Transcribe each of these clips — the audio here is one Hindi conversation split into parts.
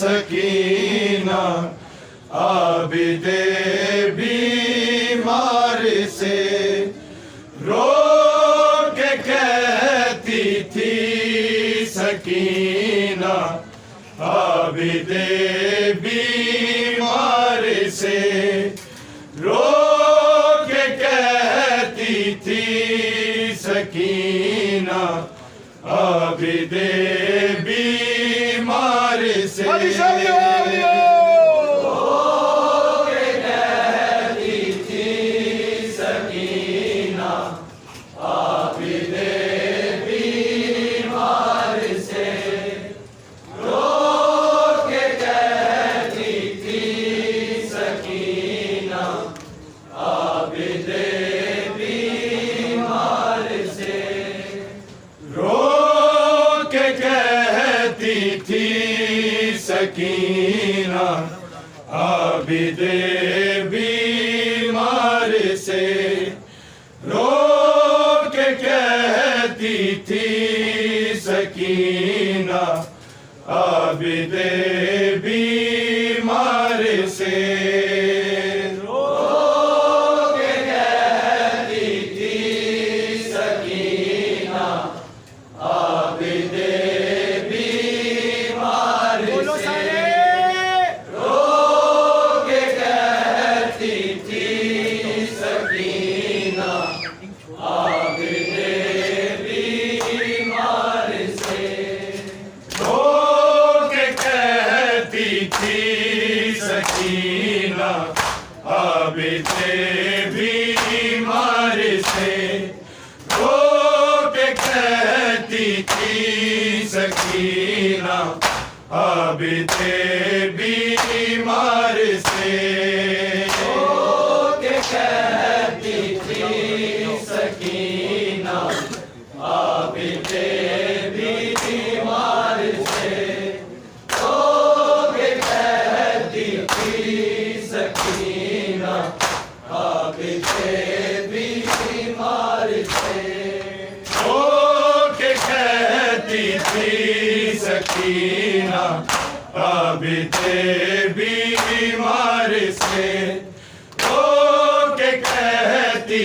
सकीना आबिदे बीमार से रो के कहती थी सकीना आबिदे बीमार से रो के कहती थी सकीना आबिदे बीमार से सकीना आबिदे बीमार से रो के कहती थी सकीना आबिदे बीमार से सकीना आबिदे बीमार से रो के कहती थी सकीना आबिदे बीमार से रो के कहती थी सकीना आबिदे बीमार से सकीना आबिदे बीमार से रो के कहती थी सकीना आबिदे बीमार से रो के कहती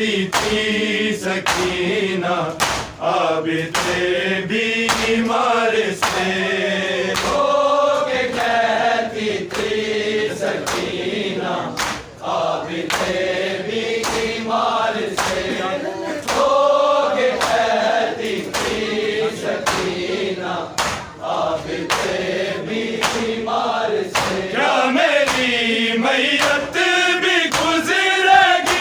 कहती थी सकीना आबिते बीमार से, रो के कहती थी सकीना आबिते बीमार से, रो के कहती थी सकीना आबिते बीमार से। क्या मेरी मैयत भी गुजरेगी,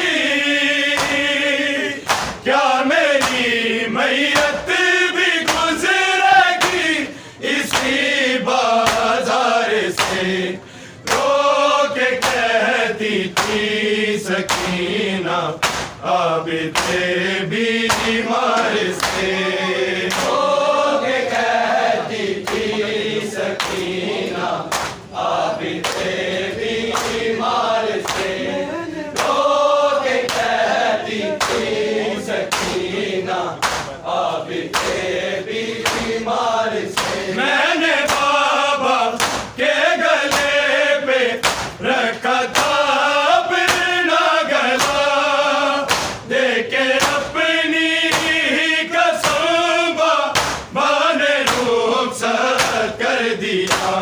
क्या मेरी मैयत भी गुजरेगी इसी बाजार से, रो के कहती थी सकीना आबिते बीमार से, रो के कहती थी सकीना आबिते बीमार से, रो के कहती थी सकीना आबिते बीमार से। मैंने बाबा के गले पे रखा था अपना गला, देके अपनी ही कसम बाबा ने रुखसत कर दिया,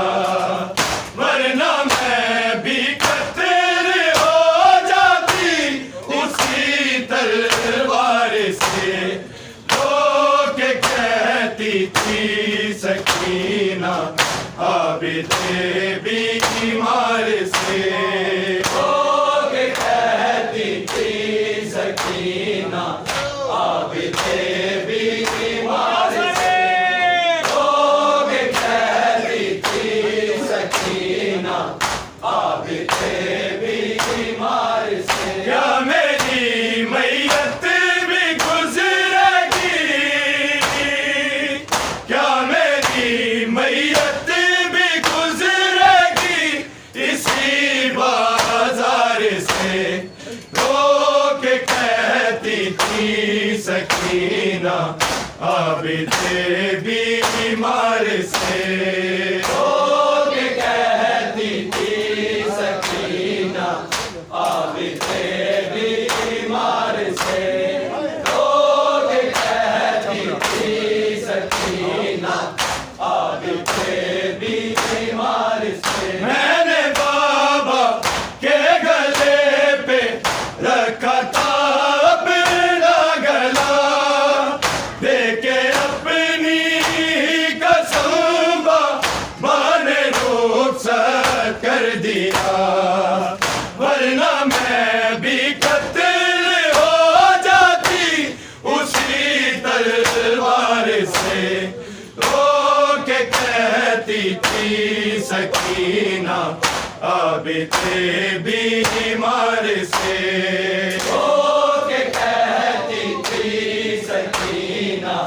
वरना मैं भी कत्ल हो जाती उसी तलवार से, रो के कहती थी सकीना आबिते बीमार से, रो के कहती थी सकीना आबिते बीमार से, रो के कहती थी सकीना आबिते बीमार से। क्या मेरी मैयत भी गुजरेगी, क्या मेरी मैयत भी गुजरेगी इसी बाजार से, रो के कहती थी सकीना आबिते बीमार से, रो के कहती थी सकीना आबिते बीमार से, रो के कहती थी सकीना आबिते बीमार से। मैंने बाबा के गले पे रखा था अपना गला, देके अपनी ही कसम बाबा ने रुखसत कर दिया, वरना मैं भी कत्ल हो जाती उसी तलवार से, रो के कहती थी सकीना आबिते बीमार से, रो के कहती थी सकीना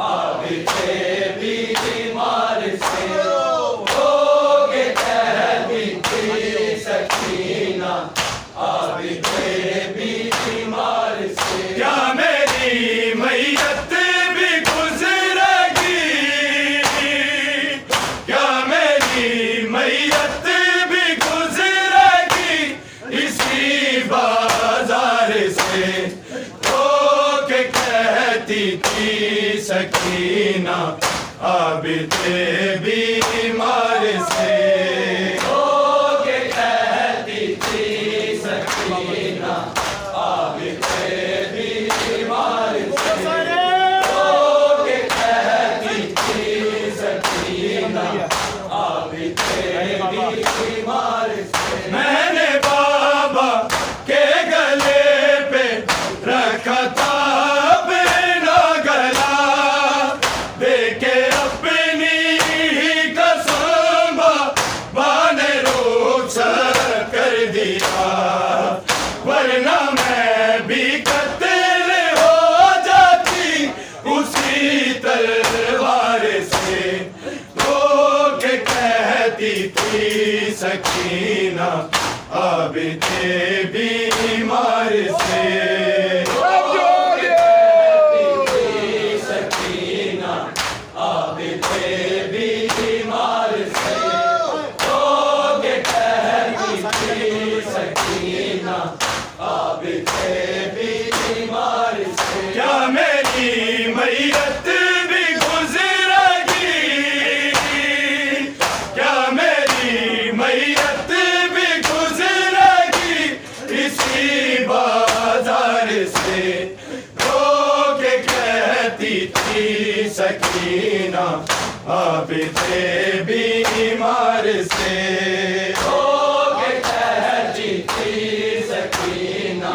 आबिते बीमार से, रो के कहती थी सकीना आबिते बीमार से। क्या मेरी मैयत भी गुजरेगी, क्या मेरी मैयत भी गुजरेगी इसी बाजार से, रो के कहती थी सकीना आबिते बीमार से, रो के कहती थी सकीना आबिते बीमार से, रो के कहती थी सकीना आबिते बीमार से। मैंने बाबा के गले पे रखा था अपना गला, देके अपनी ही कसम बाबा ने रुखसत कर दिया, वरना मैं भी कत्ल हो जाती उसी तलवार से, रो के कहती थी सकीना आबिते बीमार से, रो के कहती थी सकीना आबिते बीमार से, रो के कहती थी सकीना आबिते बीमार इसी बाजार से रोके कहती थी सकीना आबिदे बीमार से। रोके कहती थी सकीना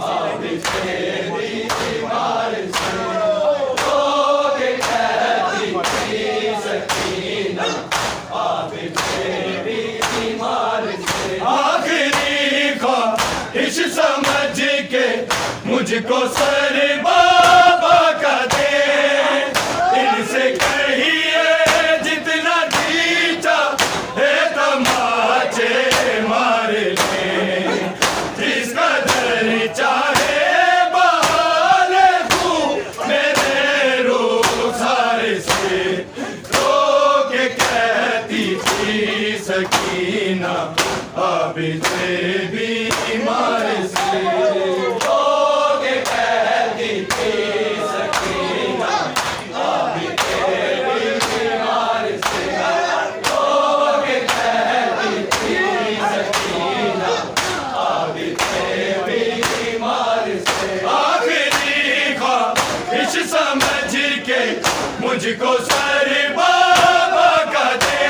आबिदे बीमार से। रोके कहती थी सकीना आबिदे बीमार से। आखिरी ख्वाहिश समझ के मुझको सर बाबा का दे, इनसे कहिए जितना जी चाहे तमाचे मार ले, जिसका दर चाहे बहाल तू मेरे रुखसार से। रोके कहती थी सकीना आबिदे बीमार से। रोके कहती थी सकीना आबिदे बीमार से। रोके कहती थी सकीना आबिदे बीमार से। आखिरी ख्वाहिश समझ के मुझको सर बाबा का दे,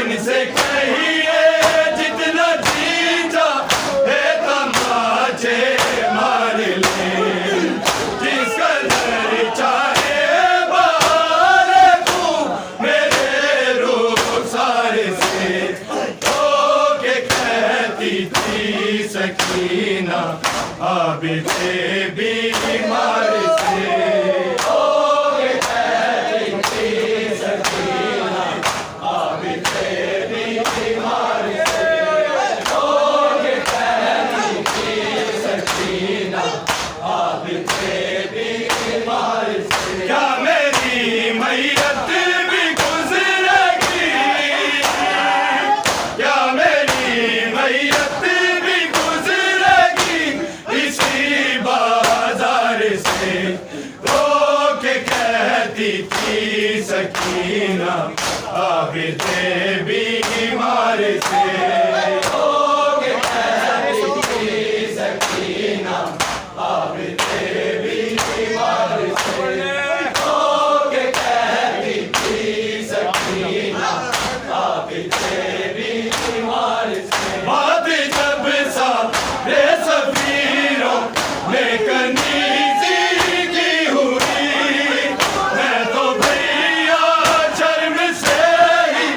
इनसे कहिए जितना जी चाहे तमाचे मार ले, जिसका दर चाहे बहाल तू मेरे रुखसार से। रोके कहती थी सकीना आबिदे बीमार से। रोके कहती थी सकीना आबिदे बीमार से। रोके कहती थी सकीना आबिदे बीमार से। क्या मेरी मैयत भी गुजरेगी, क्या मेरी मैयत भी गुजरेगी इसी बाजार से। रोके कहती थी सकीना आबिदे बीमार से। रोके कहती थी सकीना आबिदे बीमार से। रोके कहती थी सकीना आबिदे बीमार से। बात जब सारे सफीरों में कनीज़ी की हुई, मैं तो भैया शर्म से ही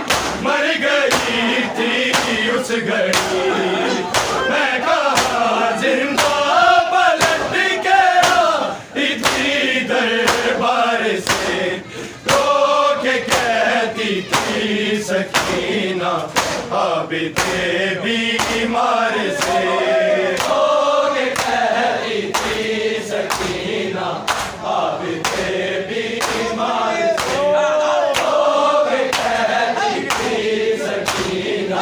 मर गई थी उस घड़ी। मैं कहा जिंदा पलट के आई थी दरबार से। रोके कहती थी सकीना आबिदे बीमार से। रोके कहती थी सकीना आबिदे बीमार से। रोके कहती थी सकीना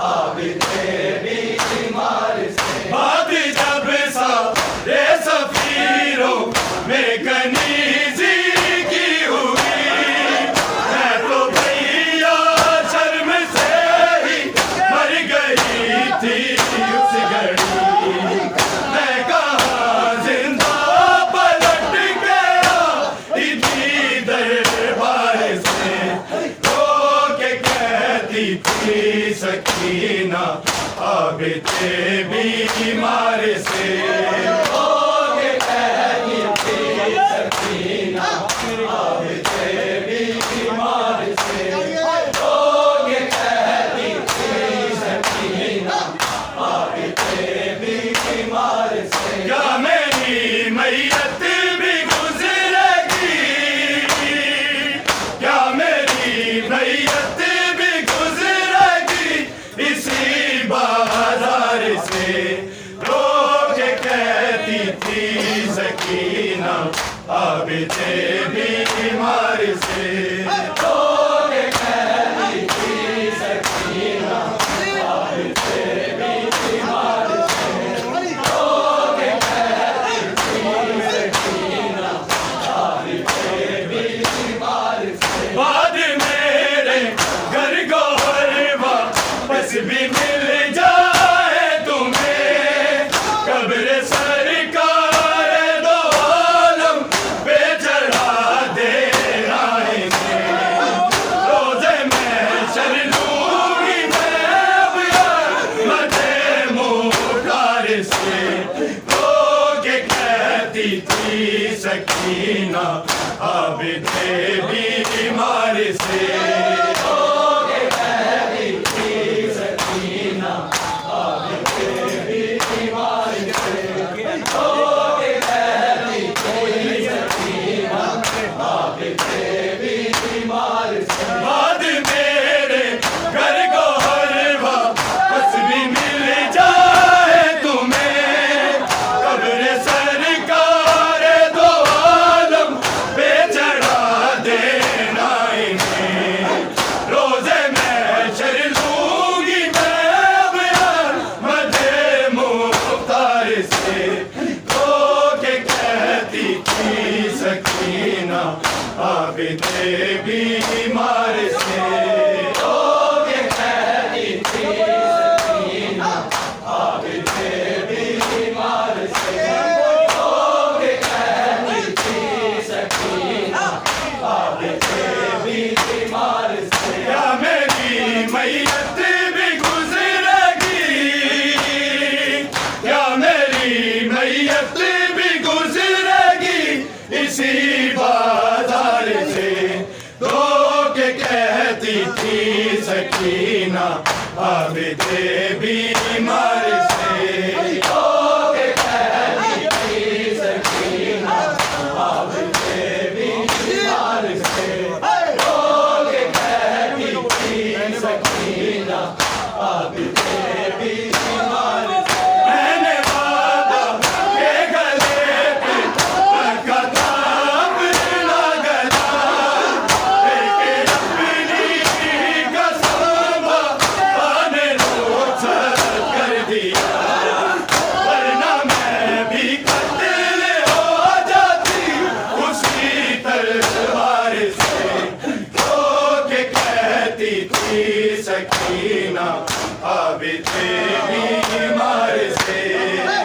आबिदे बीमार से। बात जब सारे सफीरों में कनीज़ी की हुई, मैं तो भैया शर्म से ही मर गई थी उस घड़ी। मैं कहा जिंदा पलट के आई थी दरबार से। रोके कहती थी सकीना आबिदे बीमार से। रोके कहती थी सकीना आबिदे बीमार से। रोके कहती थी सकीना आबिदे बीमार से। क्या मेरी मैयत भी गुजरेगी, क्या मेरी मैयत भी गुजरेगी इसी बाजार से। रोके कहती थी सकीना आबिदे बीमार से। रोके कहती थी सकीना आबिदे बीमार से। रोके कहती थी सकीना आबिदे बीमार से। बाद मेरे घर को हर वापस भी मिल जाए तुम्हें, सकीना आबिदे बीमार से बाद मेरे घर को हर वापस भी मिल जाए तुम्हें कब्र सरकार दो आलम पे चढ़ा देना इन्हें रोजे में शर लूंगी मैं बयान मदे मुख्तार से तो के कहती थी सकीना आबिदे बीमार से तो के कहती थी सकीना आबिदे बीमार से तो के कहती थी सकीना आबिदे बीमार से क्या मेरी मैयत भी गुजरेगी क्या मेरी मैयत भी गुजरेगी इसी बाजार से तो के कहती थी सकीना आबिदे बीमार से तो के कहती थी सकीना आबिदे बीमार से तो के कहती थी सकीना आबिदे बीमार से मैंने वादा के गले पे रखा था अपना गला लेके अपनी कसम पाने रोक कर दिया वरना मैं भी कत्ल हो जाती उसी तलवार से तो के कहती थी सकीना आबिदे बीमार से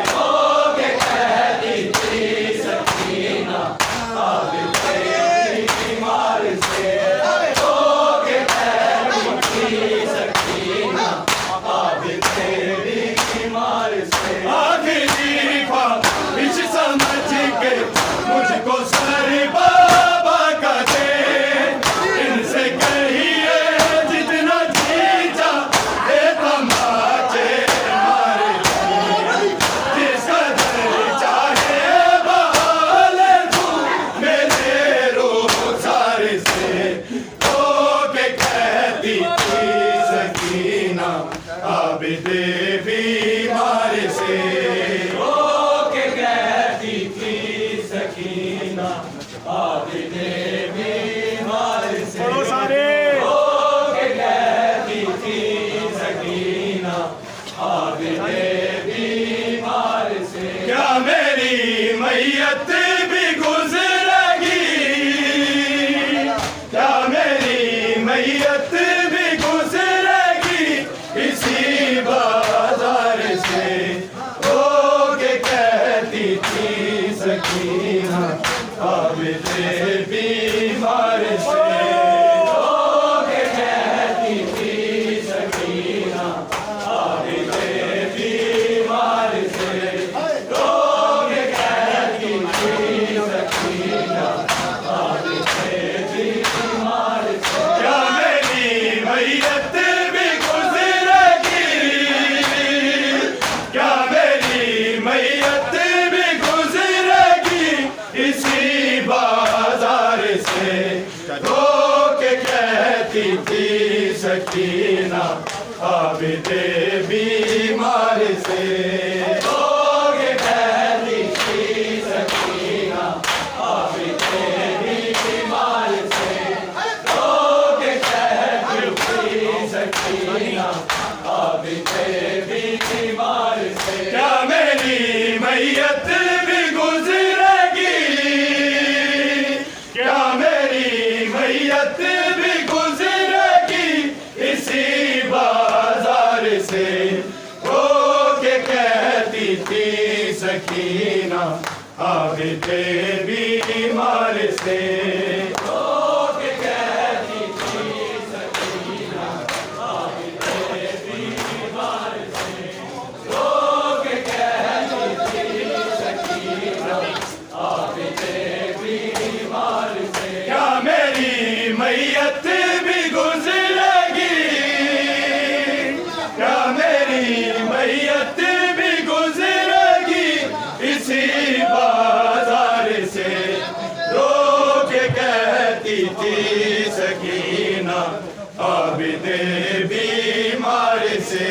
तो के कहती थी सकीना आबिदे बीमार से तो के कहती थी सकीना आबिदे बीमार से आखिरी ख्वाहिश समझ के मुझको सर बाबा का दे इनसे कहिए जितना जी चाहे तमाचे मारे जिसका दिल चाहे बहाल तू मेरे रोज़ार से तो के कहती थी सकीना आबिदे बीमार से तो के कहती थी सकीना आबिदे बीमार से तो के कहती थी सकीना आबिदे बीमार से क्या मेरी मैयत भी गुजरेगी क्या मेरी मैयत भी गुजरेगी इसी बाजार से तो के कहती थी सकीना आबिदे बीमार से तो के कहती थी सकीना आबिदे बीमार से तो के कहती थी सकीना आबिदे बीमार से क्या मेरी मैयत भी गुजरेगी क्या मेरी मैयत भी गुजरेगी इसी बाजार से तो के कहती थी सकीना आबिदे बीमार से तो के कहती थी सकीना आबिदे बीमार से तो के कहती थी सकीना आबिदे बीमार से क्या मेरी मैयत भी गुजरेगी क्या मेरी मैयत भी गुजरेगी इसी बाजार से तो के कहती थी सकीना आबिदे बीमार से तो के कहती थी सकीना आबिदे बीमार से तो के कहती थी सकीना आबिदे से।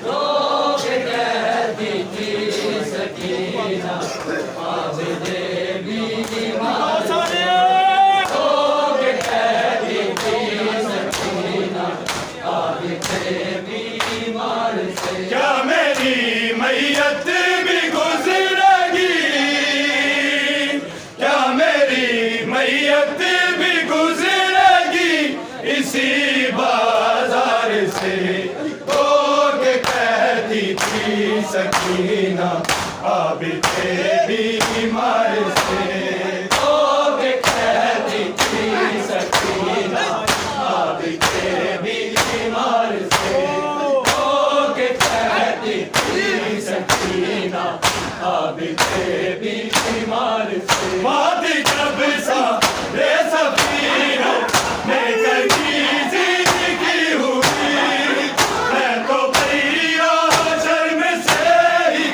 लोग कहती थी सकीना आबिदे बीमार से। लोग कहती थी सकीना आबिदे बीमार से। क्या मेरी मैयत भी गुजरेगी, क्या मेरी मैयत भी गुजरेगी इसी बाजार से। लोग कहती थी सकीना आबिदे बीमार से। लोग कहती थी सकीना आबिदे बीमार से। लोग कहती थी सकीना आबिदे बीमार से। बात जब सा रे सफीरों ने कभी जिंदगी हुई, मैं तो भैया शर्म से ही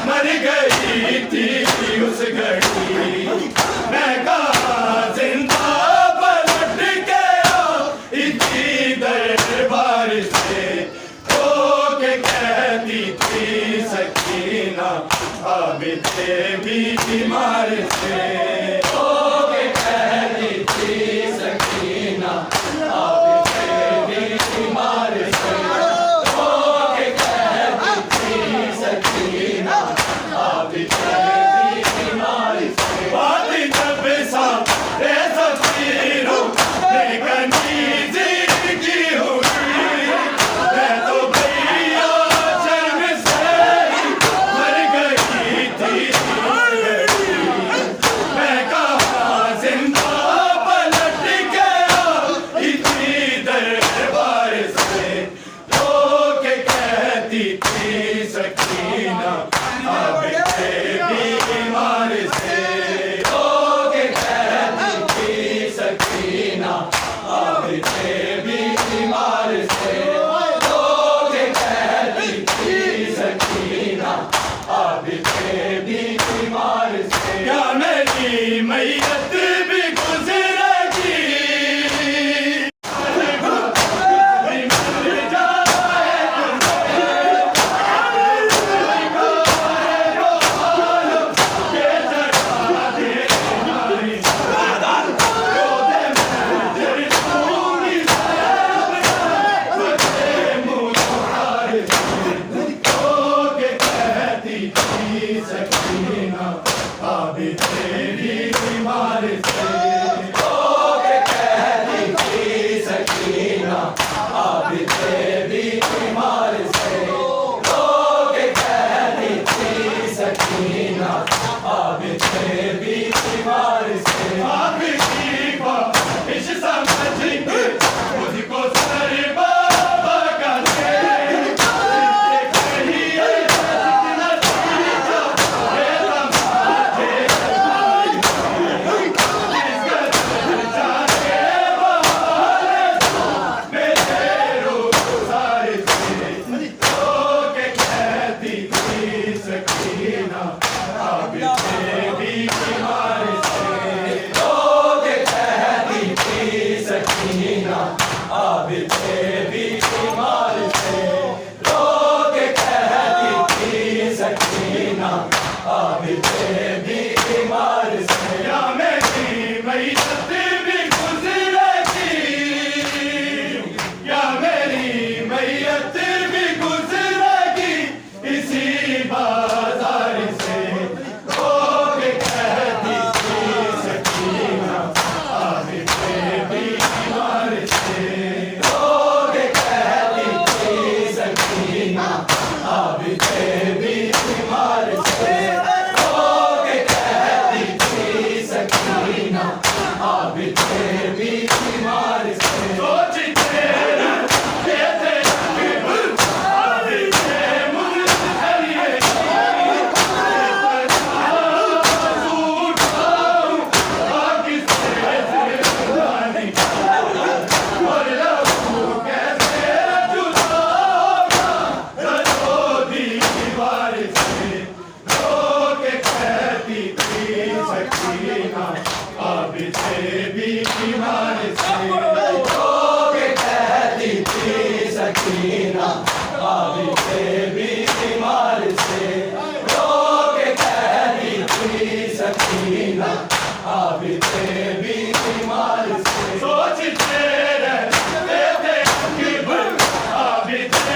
मर गई थी उस घड़ी। मैं कहाँ जिंदा पलट के इसी दरबार से। लोग कहती थी सकीना आबिदे बीमार से। लोग कहती थी सकीना आबिदे बीमार से। लोग कहती थी सकीना आबिदे बीमार से। बात जब सा रे सफीरों ने कभी जिंदगी हुई, मैं तो भैया शर्म से ही मर गई थी। मैं कहाँ जिंदा पलट गया इसी दरबार से। लोग कहती थी सकीना आबिदे बीमार से। लोग कहती थी सकीना आबिदे बीमार से। लोग कहती थी सकीना आबिदे बीमार से। क्या मेरी मैयत भी गुजरेगी, मर जाए ये जगा दे हमारी पूरी मुहार। लोग कहती थी सकीना आबिदे बीमार से। लोग कहती थी सकीना आबिदे बीमार से। लोग कहती थी सकीना आबिदे बीमार से। आपकी ख्वाहिश समझ के मुझको सर बाबा का दे। कहिए जितना सीखा है तमाशे हमारी। इसका जाने वाले मेरे रोज़ार से। लोग कहती थी सकीना आबिदे बीमार से। लोग कहती थी सकीना आबिदे बीमार से। लोग कहती थी सकीना आबिदे बीमार से। क्या मेरी मैयत भी गुजरेगी, क्या मेरी मैयत भी गुजरेगी इसी बाजार से। लोग कहती थी सकीना आबिदे बीमार से। लोग कहती थी सकीना आबिदे बीमार से। लोग कहती थी सकीना आबिदे बीमार से। सोचते रहते थे आबिदे मुझे दीवार आबिते बीमार से रो के कहती थी सकीना आबिते बीमार से सोचते रहते थे कि आबिते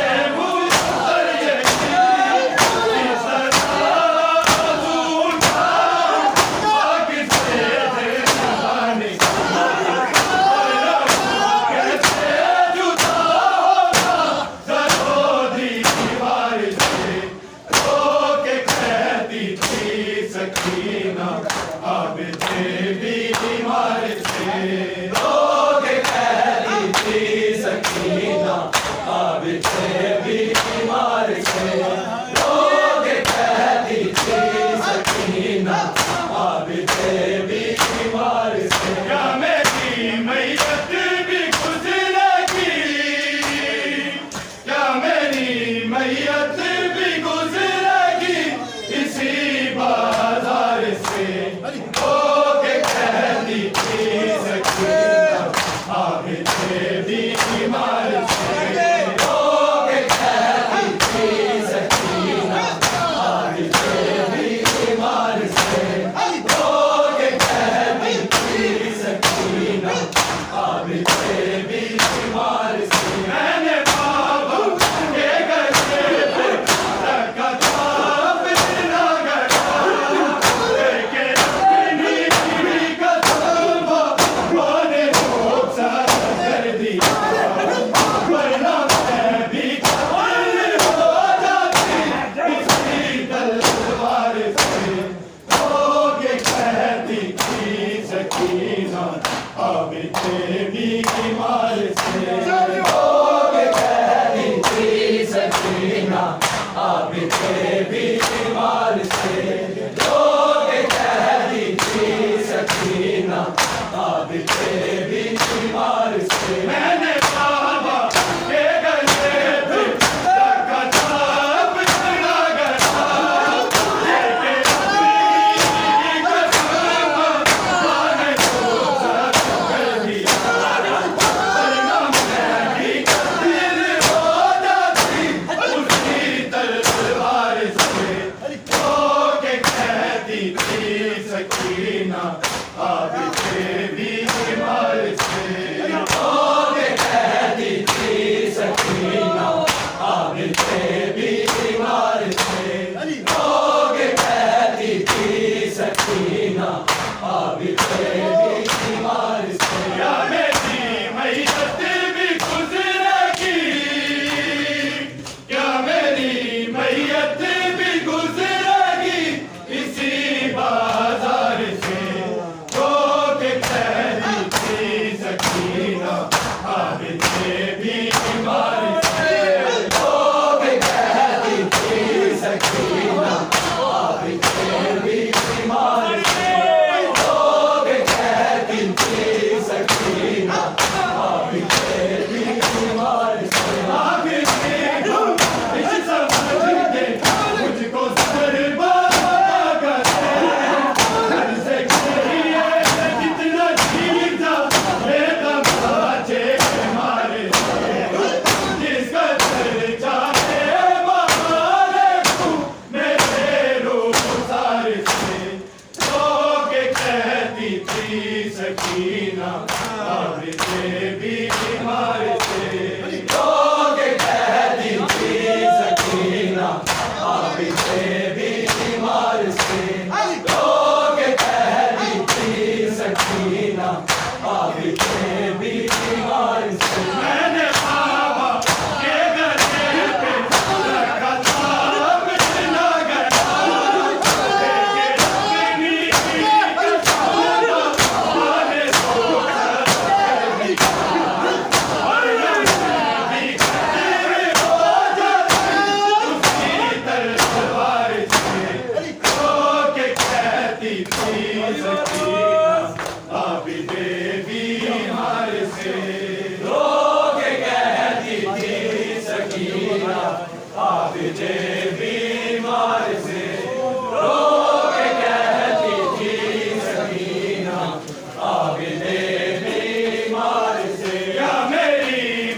मुझे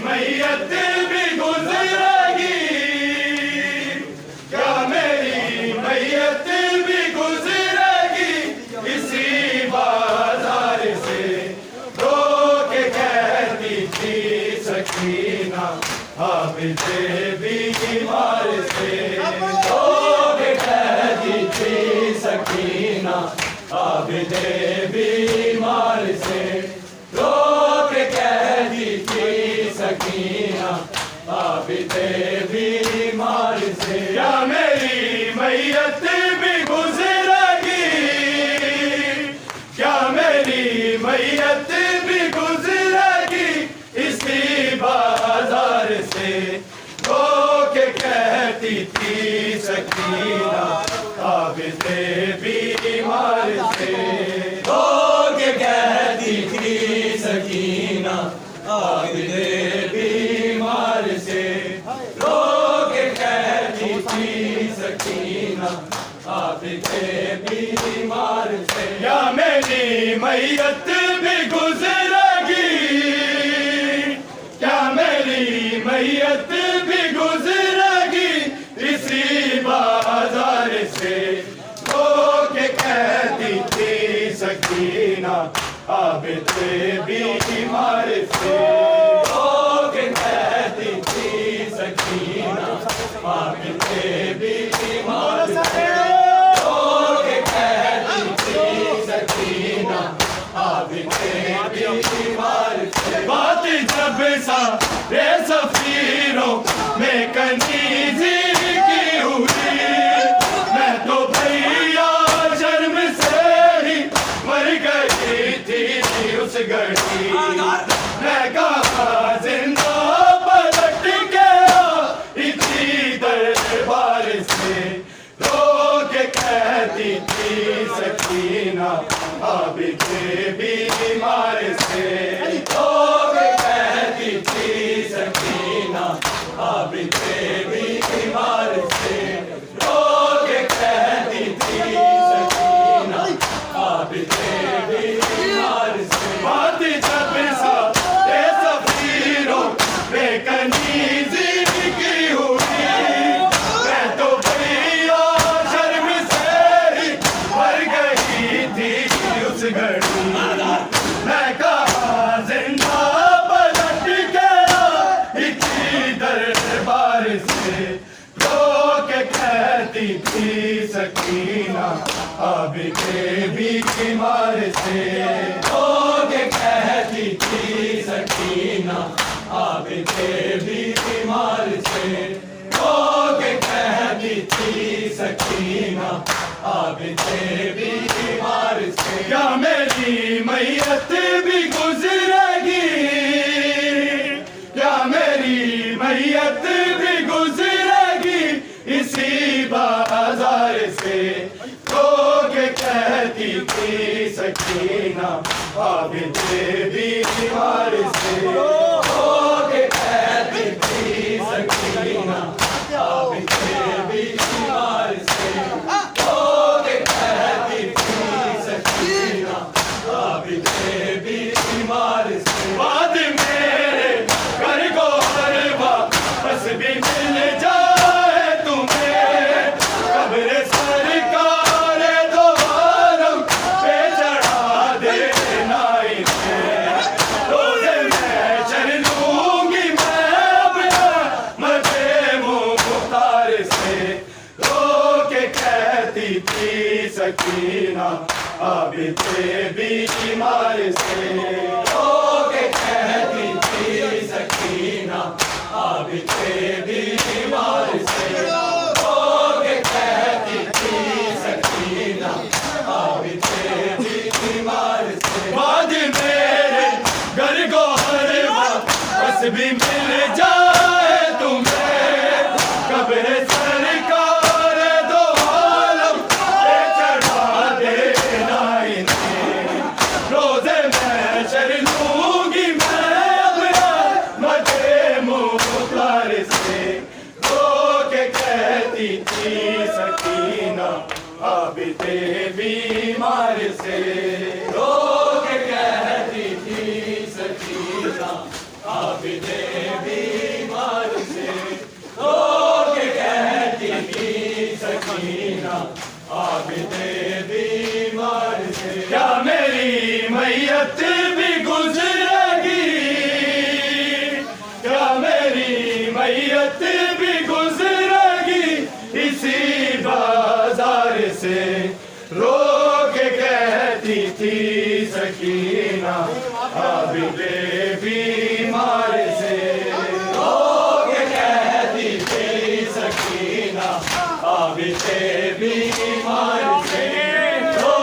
मैयत भी गुजरेगी बीमार से रोके कहती थी सकीना आबिदे बीमार से रोके कहती थी सकीना आबिदे बीमार से क्या मेरी मैयत भी गुजरेगी क्या मेरी मैयत भी गुजरेगी इसी बाजार से रोके कहती थी सकीना आबिदे बीमार से रोके कहती थी सकीना आबिदे बीमार से रोके कहती थी सकीना आबिदे बीमार से या मेरी मैयत भी गुजरेगी क्या मेरी मैयत भी गुजरेगी इसी बाजार से रोके कहती थी सकीना आबिदे बीमार से रोके कहती थी सकीना आबिदे बीमार से रोके कहती थी सकीना आबिदे बीमार से बात जब सा रे सफीरों में कनीज़ी की हुई मैं तो भैया शर्म से ही मर गई थी उस घड़ी मैं कहा जिंदा पलट गया इसी दरबार से रोके कहती थी सकीना आबिदे बीमार से रोके कहती थी सकीना आबिदे बीमार से रोके कहती थी सकीना आबिदे बीमार से बात जब सा ये सफीरों बेकनीज़ी की हुई मैं तो भैया शर्म से ही मर गई थी उस घड़ी मैं कहा जिंदा पलट गया इसी दरबार से रोके कहती थी सकीना आबिदे बीमार से रोके कहती थी सकीना आबिदे बीमार से रोके कहती थी सकीना आबिदे बीमार से क्या मेरी मैयत भी गुजरेगी क्या मेरी मैयत भी गुजरेगी इसी बाजार से रोके कहती थी सकीना आबिदे बीमार से रोके कहती थी सकीना आबिदे बीमार से रोके कहती थी सकीना आबिदे बीमार से बाद मेरे घर को हर वापस भी मिल जाए तुम्हें कब्र सरकार दो आलम पे चढ़ा देना इन्हें रोज़े मैं चल लूंगी मैं अपना मजे मुख्तार से रोके कहती थी सकीना आबिदे बीमार से रोके कहती थी सकीना आबिदे बीमार से रोके कहती थी सकीना आबिदे बीमार से बाद मेरे घर को हर वापस भी मिल जाए तुम्हें कब्र सरकार दो आलम पे चढ़ा देना इन्हें रोज़े मैं चल लूंगी मैं अपना मजे मुख्तार से रोके कहती थी सकीना आबिदे बीमार से रोके कहती थी सकीना आबिदे बीमार से रोके कहती थी सकीना आबिदे बीमार से क्या मेरी मैयत भी गुजरेगी क्या मेरी मैयत भी गुजरेगी आबिदे बीमार से रो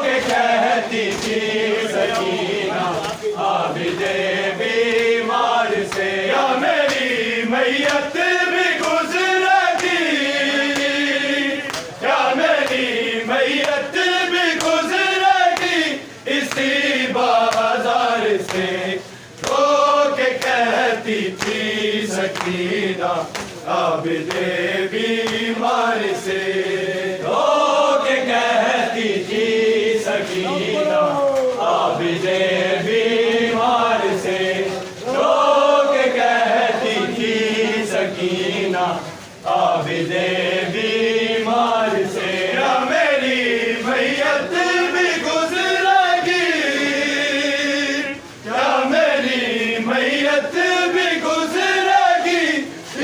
के कहती थी सकीना, आबिदे बीमार से या मेरी मैयत भी गुजरेगी, क्या मेरी मैयत भी गुजरेगी इसी बाजार से, रो के कहती थी सकीना, आबिदे बीमार से रो के कहती थी सकीना, आबिदे बीमार से रो के कहती थी सकीना, आबिदे बीमार से या मेरी मैयत भी गुजरेगी, क्या मेरी मैयत भी गुजरेगी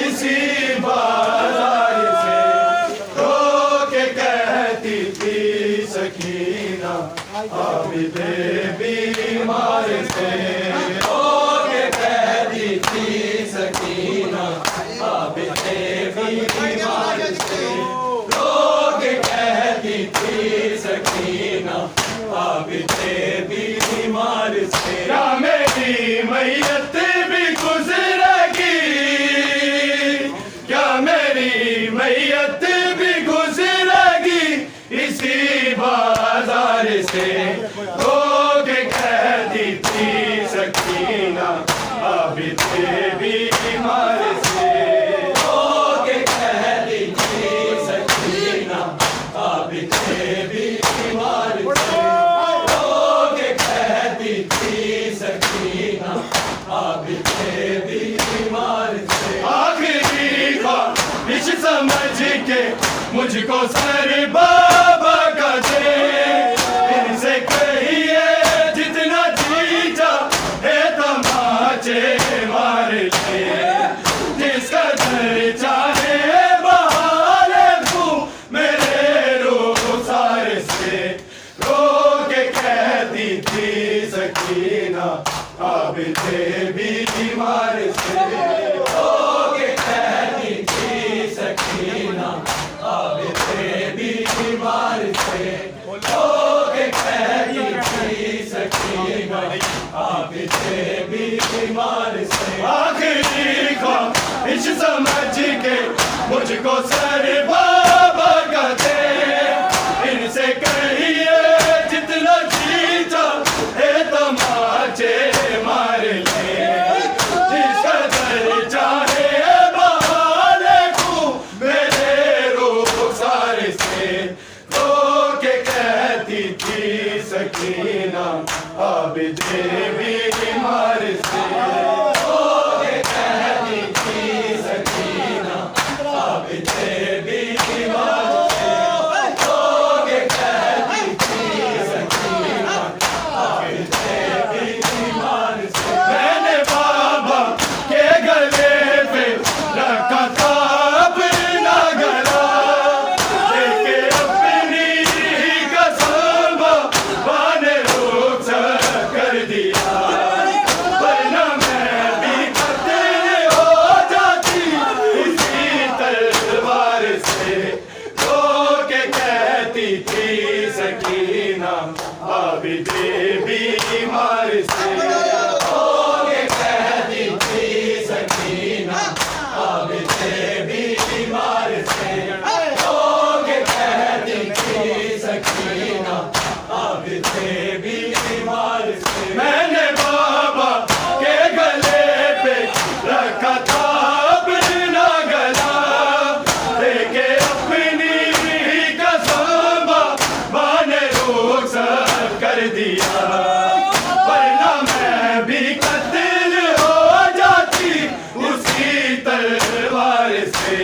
इसी बाजार से, रो के कहती थी सकीना, आबिदे बीमार से रो के कहती थी सकीना, आबिदे बीमार से रो के कहती थी सकीना, आबिदे बीमार से या मेरी मैयत भी गुजरेगी, क्या मेरी मैयत भी गुजरेगी इसी बाजार से, रो के कहती थी सकीना, आबिदे बीमार से रो के कहती थी सकीना, आबिदे बीमार से रो के कहती थी सकीना, आबिदे बीमार से आखिरी ख्वाहिश समझ के मुझको सर बाबा का दे, इनसे कहिए जितना जी चाहे तमाचे मार ले, जिसका दर चाहे बहाले तू मेरे रुखसार से, रो के कहती थी सकीना, आबिदे बीमार से रो के कहती थी सकीना, आबिदे बीमार से रो के कहती थी सकीना, आबिदे बीमार से आखिरी ख्वाहिश समझ के मुझको सर बाबा का दे, इनसे कहिए जितना जी चाहे तमाचे मार ले, जिसका दर चाहे बहाले तू मेरे रुखसार से, रो के कहती थी सकीना, आबिदे बीमार से रो के कहती थी सकीना, आबिदे बीमार से रो के कहती थी सकीना, आबिदे बीमार से मैंने बाबा के गले पे रखा था अपना गला, लेके अपनी कसम बाबा ने रुखसत कर दिया, वरना मैं भी कत्ल हो जाती उसी तलवार से, रो के कहती थी सकीना, आबिदे बीमार से रो के कहती थी सकीना, आबिदे बीमार से रो के कहती थी सकीना, आबिदे बीमार से मैंने बाबा के गले पे रखा था अपना गला, लेके अपनी कसम बाबा ने रुखसत कर दिया, वरना मैं भी कत्ल हो जाती उसी तलवार से,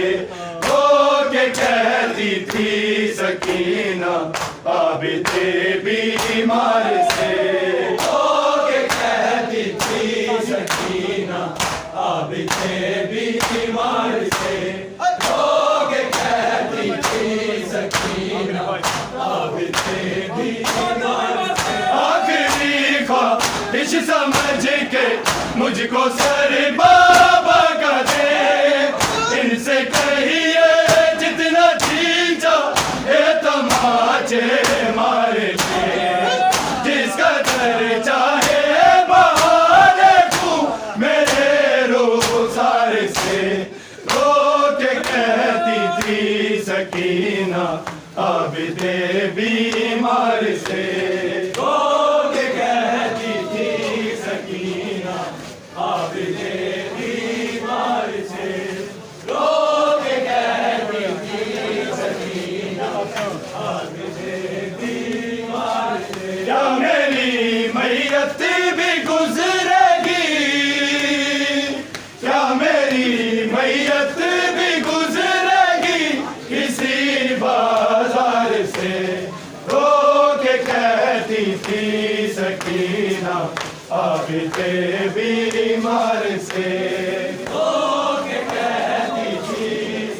रो के कहती थी सकीना, आबिदे बीमार से रो के कहती थी सकीना, आबिदे बीमार से रो के कहती थी सकीना, आबिदे बीमार से आखिरी ख्वाहिश समझ के मुझको सर बाबा का दे, इनसे कहिए जितना जी सकीना आबिदे बीमार से। रो के कहती थी सकीना आबिदे बीमार से। रो के कहती थी सकीना आबिदे बीमार से। क्या मेरी मैयत भी गुजरेगी, क्या मेरी मैयत भी गुजरेगी किसी बाजार से। रो के कहती थी सकीना आबिदे बीमार से। रो के कहती थी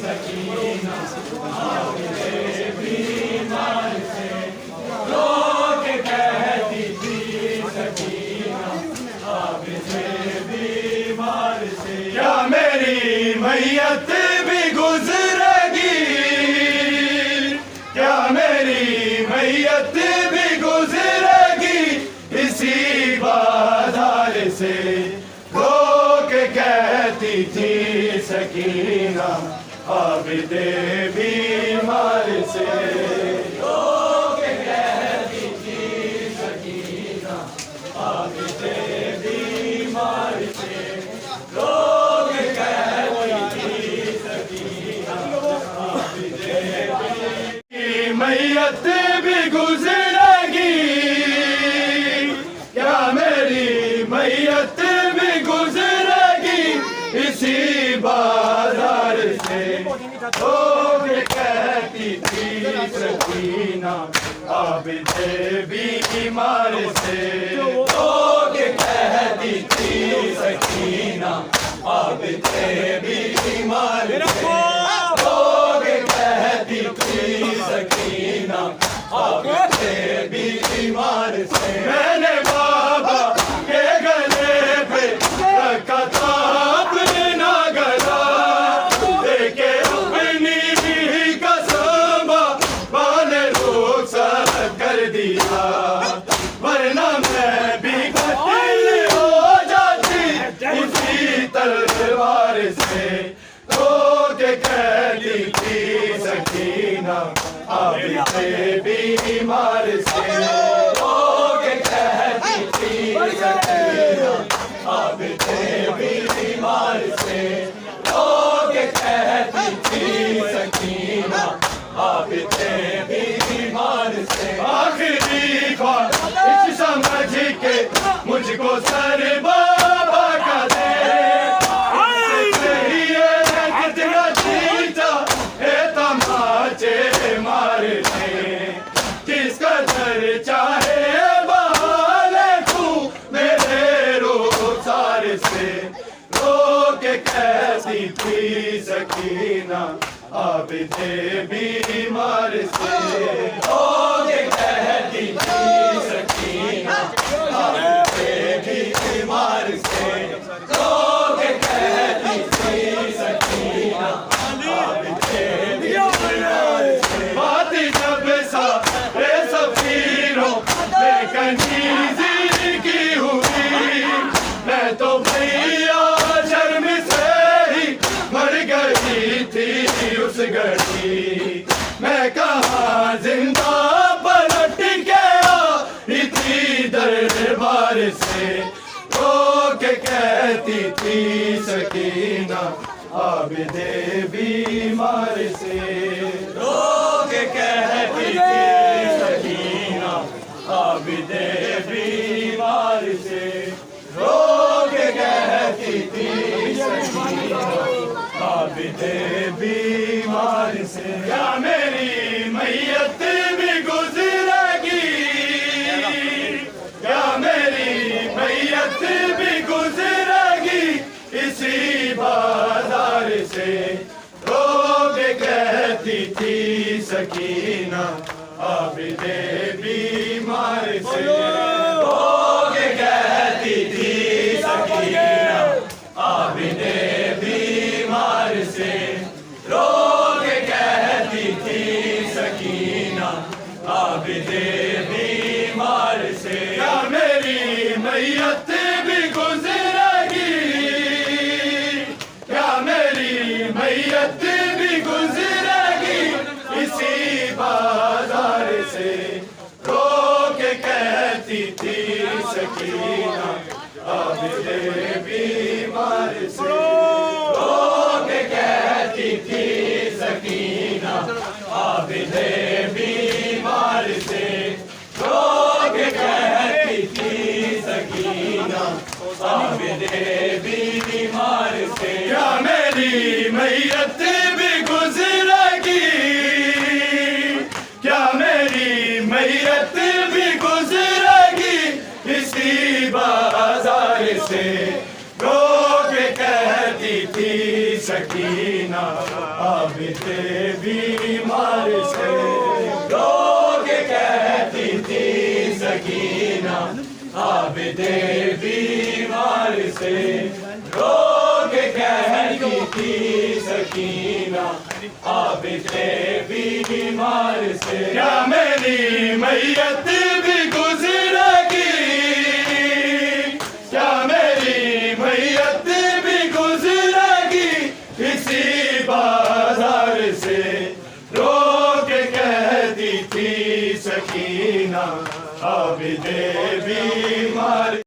सकीना आबिदे बीमार से। रो के कहती थी सकीना आबिदे बीमार से। क्या मेरी मैयत भी गुजरेगी, क्या मेरी मैयत भी गुजरेगी इसी बाजार से। रो के कहती थी सकीना आबिदे बीमार से। रो के कहती थी सकीना आबिदे बीमार से। रो के कहती थी सकीना आबिदे मैयत भी गुजरेगी, क्या मेरी मैयत भी गुजरेगी इसी बाजार से। रो के कहती थी सकीना आबिदे बीमार से। रो के कहती थी सकीना आबिदे बीमार से। रो के कहती थी सकीना आबिदे बीमार से। मैंने बाबा के गले पे रखा था अपना गला, देके अपनी भी कसम वाले लोग सब कर दिया, वरना मैं भी कत्ल हो जाती इसी तलवार से। रो के कहती थी सकीना आबिदे बीमार से। रो के कहती थी सकीना आबिदे बीमार से। रो के कहती थी सकीना आबिदे बीमार से। आखिरी ख्वाहिश समझ के मुझको सर बाबा का दे, कितना जीता है तमाचे मारने, किसका दर चाहे बहाले तू मेरे रुखसार से। रो के कहती थी सकीना आबिदे बीमार से। रो के कहती थी सकीना आबिदे बीमार से। रो के कहती थी सकीना आबिदे बीमार से। बात जब सारे सफीरों में कनीज़ी की हुई, मैं तो भैया शर्म से ही मर गई थी उस घड़ी। मैं कहाँ जिंदा पलट के आई थी दरबार से। रो के कहती थी सकीना आबिदे बीमार से। रो के कहती थी सकीना आबिदे बीमार से। रो के कहती थी सकीना आबिदे बीमार से। क्या मेरी मैयत भी गुजरेगी, क्या मेरी मैयत भी गुजरेगी इसी बाजार से। रो के कहती थी सकीना आबिदे बीमार से। रो के कहती थी सकीना आबिदे बीमार से। रो के कहती थी सकीना आबिदे बीमार से। क्या मेरी मैयत भी गुजरेगी, क्या मेरी मैयत भी गुजरेगी आबिदे बीमार से रो के कहती थी सकीना, आबिदे बीमार से क्या मेरी मैयत भी गुजरेगी, क्या मेरी मैयत भी गुजरेगी इसी बाजार से, रो के कहती थी सकीना, आबिदे बीमार से रो के कहती थी सकीना, आबिदे बीमार से रो के कहती थी सकीना, आबिदे बीमार से क्या मेरी मैयत भी गुजरेगी, क्या मेरी मैयत भी गुजरेगी इसी बाजार से, रो के कहती थी सकीना, आबिदे बीमार